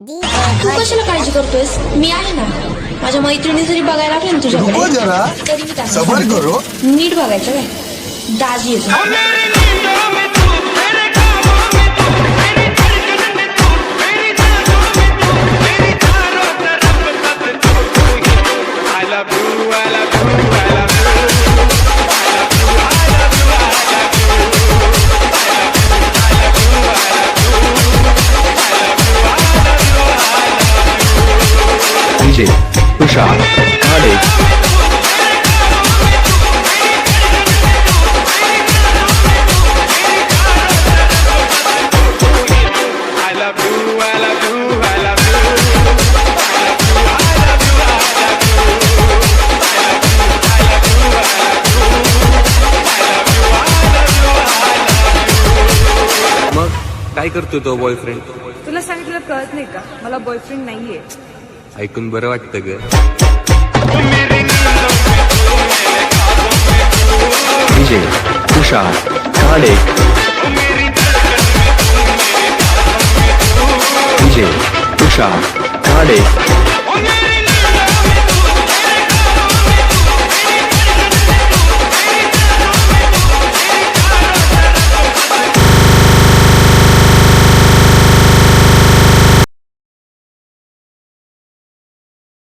तू कशाला काळजी करतोयस? मी आहे ना. माझ्या मैत्रिणी जरी बघायला लागल्या ना तुझ्याकडे तरी मी त्यांना सांगते. नीट बघायचं काय दाजी येतो. DJ तुषार खाडे मग काय करतोय तो बॉयफ्रेंड? तुला सांगितलं कळत नाही का? मला बॉयफ्रेंड नाहीये. ऐकून बरं वाटतं ग. DJ तुषार खाडे DJ तुषार खाडे